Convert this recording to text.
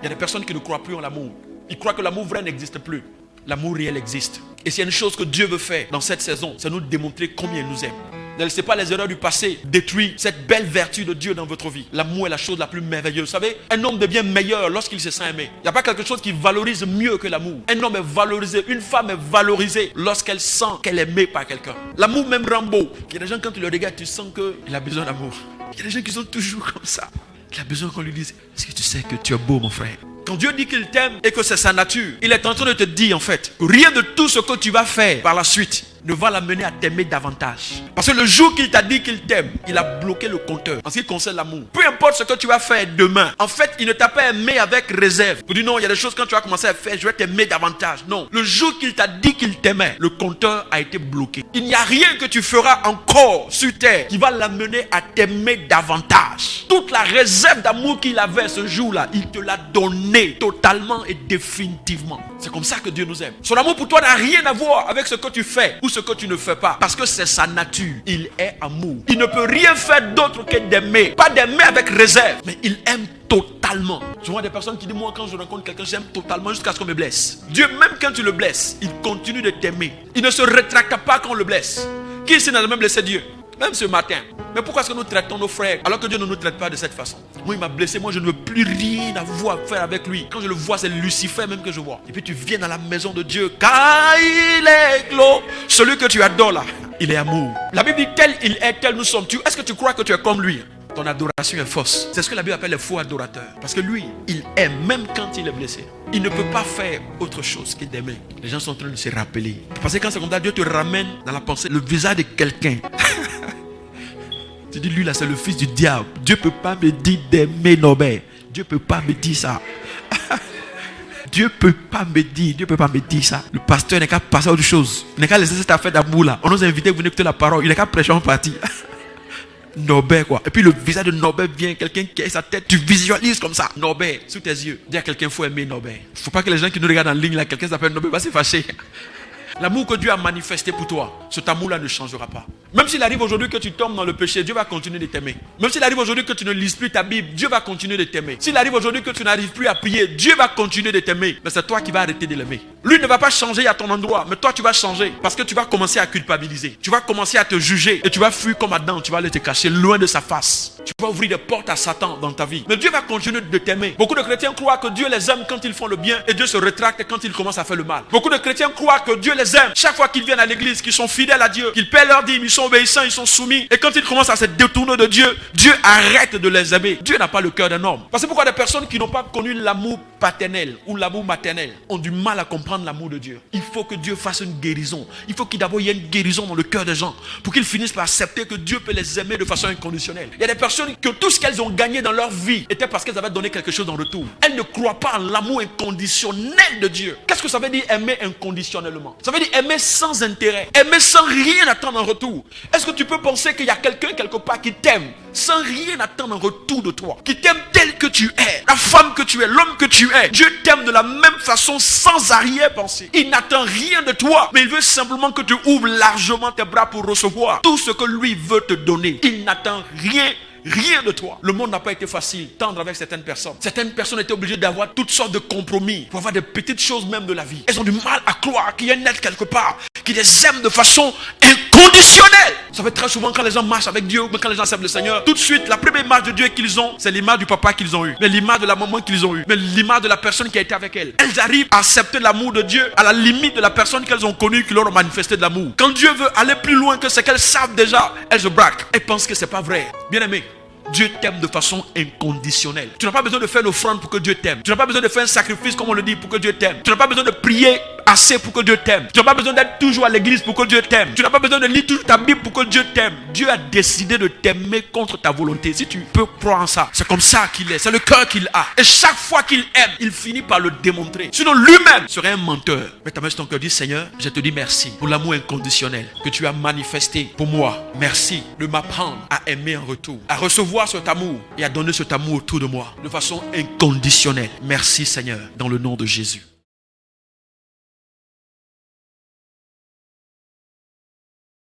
Il y a des personnes qui ne croient plus en l'amour. Ils croient que l'amour vrai n'existe plus. L'amour réel existe. Et s'il y a une chose que Dieu veut faire dans cette saison, c'est nous démontrer combien il nous aime. Ne laissez pas les erreurs du passé détruire cette belle vertu de Dieu dans votre vie. L'amour est la chose la plus merveilleuse. Vous savez, un homme devient meilleur lorsqu'il se sent aimé. Il n'y a pas quelque chose qui valorise mieux que l'amour. Un homme est valorisé, une femme est valorisée lorsqu'elle sent qu'elle est aimée par quelqu'un. L'amour même rend beau. Il y a des gens, quand tu le regardes, tu sens qu'il a besoin d'amour. Il y a des gens qui sont toujours comme ça. Il a besoin qu'on lui dise, est-ce que tu sais que tu es beau, mon frère? Quand Dieu dit qu'il t'aime et que c'est sa nature, il est en train de te dire en fait, rien de tout ce que tu vas faire par la suite ne va l'amener à t'aimer davantage. Parce que le jour qu'il t'a dit qu'il t'aime, il a bloqué le compteur en ce qui concerne l'amour. Peu importe ce que tu vas faire demain, en fait, il ne t'a pas aimé avec réserve. Pour dire non, il y a des choses quand tu vas commencer à faire, je vais t'aimer davantage. Non, le jour qu'il t'a dit qu'il t'aimait, le compteur a été bloqué. Il n'y a rien que tu feras encore sur terre qui va l'amener à t'aimer davantage. Toute la réserve d'amour qu'il avait ce jour-là, il te l'a donné totalement et définitivement. C'est comme ça que Dieu nous aime. Son amour pour toi n'a rien à voir avec ce que tu fais ou ce que tu ne fais pas. Parce que c'est sa nature. Il est amour. Il ne peut rien faire d'autre que d'aimer. Pas d'aimer avec réserve, mais il aime totalement. Je vois des personnes qui disent, moi quand je rencontre quelqu'un, j'aime totalement jusqu'à ce qu'on me blesse. Dieu, même quand tu le blesses, il continue de t'aimer. Il ne se rétracte pas quand on le blesse. Qui ici n'a jamais blessé Dieu? Même ce matin. Mais pourquoi est-ce que nous traitons nos frères alors que Dieu ne nous traite pas de cette façon? Moi, il m'a blessé. Moi, je ne veux plus rien avoir à faire avec lui. Quand je le vois, c'est Lucifer même que je vois. Et puis tu viens dans la maison de Dieu. Car il est clos. Celui que tu adores là, il est amour. La Bible dit tel il est, tel nous sommes. Est-ce que tu crois que tu es comme lui? Ton adoration est fausse. C'est ce que la Bible appelle les faux adorateurs. Parce que lui, il aime même quand il est blessé. Il ne peut pas faire autre chose que d'aimer. Les gens sont en train de se rappeler. Parce que quand c'est comme ça, Dieu te ramène dans la pensée le visage de quelqu'un. Tu dis, lui là, c'est le fils du diable. Dieu ne peut pas me dire d'aimer Norbert. Dieu ne peut pas me dire ça. Dieu ne peut pas me dire ça. Le pasteur n'est qu'à passer à autre chose. Il n'est qu'à laisser cette affaire d'amour là. On nous a invités, vous venez écouter la parole. Il n'est qu'à prêcher en partie. Norbert quoi. Et puis le visage de Norbert vient, quelqu'un qui a sa tête, tu visualises comme ça. Norbert, sous tes yeux. Dis à quelqu'un, il faut aimer Norbert. Il ne faut pas que les gens qui nous regardent en ligne là, quelqu'un s'appelle Norbert va se fâcher. L'amour que Dieu a manifesté pour toi, cet amour-là ne changera pas. Même s'il arrive aujourd'hui que tu tombes dans le péché, Dieu va continuer de t'aimer. Même s'il arrive aujourd'hui que tu ne lises plus ta Bible, Dieu va continuer de t'aimer. S'il arrive aujourd'hui que tu n'arrives plus à prier, Dieu va continuer de t'aimer. Mais c'est toi qui vas arrêter de l'aimer. Lui ne va pas changer à ton endroit, mais toi tu vas changer. Parce que tu vas commencer à culpabiliser. Tu vas commencer à te juger. Et tu vas fuir comme Adam, tu vas aller te cacher loin de sa face. Tu vas ouvrir des portes à Satan dans ta vie. Mais Dieu va continuer de t'aimer. Beaucoup de chrétiens croient que Dieu les aime quand ils font le bien et Dieu se rétracte quand ils commencent à faire le mal. Beaucoup de chrétiens croient que Dieu les aime chaque fois qu'ils viennent à l'église, qu'ils sont fidèles à Dieu, qu'ils paient leur dîme, ils sont obéissants, ils sont soumis. Et quand ils commencent à se détourner de Dieu, Dieu arrête de les aimer. Dieu n'a pas le cœur d'un homme. Parce que pourquoi des personnes qui n'ont pas connu l'amour paternel ou l'amour maternel ont du mal à comprendre l'amour de Dieu? Il faut que Dieu fasse une guérison. Il faut qu'il d'abord y ait une guérison dans le cœur des gens pour qu'ils finissent par accepter que Dieu peut les aimer de façon inconditionnelle. Il y a des personnes que tout ce qu'elles ont gagné dans leur vie était parce qu'elles avaient donné quelque chose en retour. Elles ne croient pas en l'amour inconditionnel de Dieu. Qu'est-ce que ça veut dire aimer inconditionnellement? Ça veut dire aimer sans intérêt, aimer sans rien attendre en retour. Est-ce que tu peux penser qu'il y a quelqu'un quelque part qui t'aime sans rien attendre en retour de toi, qui t'aime tel que tu es, la femme que tu es, l'homme que tu es? Dieu t'aime de la même façon sans arrière-pensée. Il n'attend rien de toi, mais il veut simplement que tu ouvres largement tes bras pour recevoir tout ce que lui veut te donner. Il n'attend rien de toi. Le monde n'a pas été facile, tendre avec certaines personnes. Certaines personnes étaient obligées d'avoir toutes sortes de compromis pour avoir des petites choses même de la vie. Elles ont du mal à croire qu'il y a un être quelque part qui les aime de façon inconditionnelle. Ça fait très souvent quand les gens marchent avec Dieu, quand les gens servent le Seigneur, tout de suite, la première image de Dieu qu'ils ont, c'est l'image du papa qu'ils ont eu, mais l'image de la maman qu'ils ont eu, mais l'image de la personne qui a été avec elles. Elles arrivent à accepter l'amour de Dieu à la limite de la personne qu'elles ont connue, qui leur a manifesté de l'amour. Quand Dieu veut aller plus loin que ce qu'elles savent déjà, elles se braquent. Elles pensent que c'est pas vrai. Bien aimé, Dieu t'aime de façon inconditionnelle. Tu n'as pas besoin de faire l'offrande pour que Dieu t'aime. Tu n'as pas besoin de faire un sacrifice comme on le dit pour que Dieu t'aime. Tu n'as pas besoin de prier assez pour que Dieu t'aime. Tu n'as pas besoin d'être toujours à l'église pour que Dieu t'aime. Tu n'as pas besoin de lire toute ta Bible pour que Dieu t'aime. Dieu a décidé de t'aimer contre ta volonté. Si tu peux croire en ça, c'est comme ça qu'il est. C'est le cœur qu'il a. Et chaque fois qu'il aime, il finit par le démontrer. Sinon lui-même serait un menteur. Mais ta main sur ton cœur, dis Seigneur, je te dis merci pour l'amour inconditionnel que tu as manifesté pour moi. Merci de m'apprendre à aimer en retour, à recevoir cet amour et à donner cet amour autour de moi de façon inconditionnelle. Merci Seigneur, dans le nom de Jésus.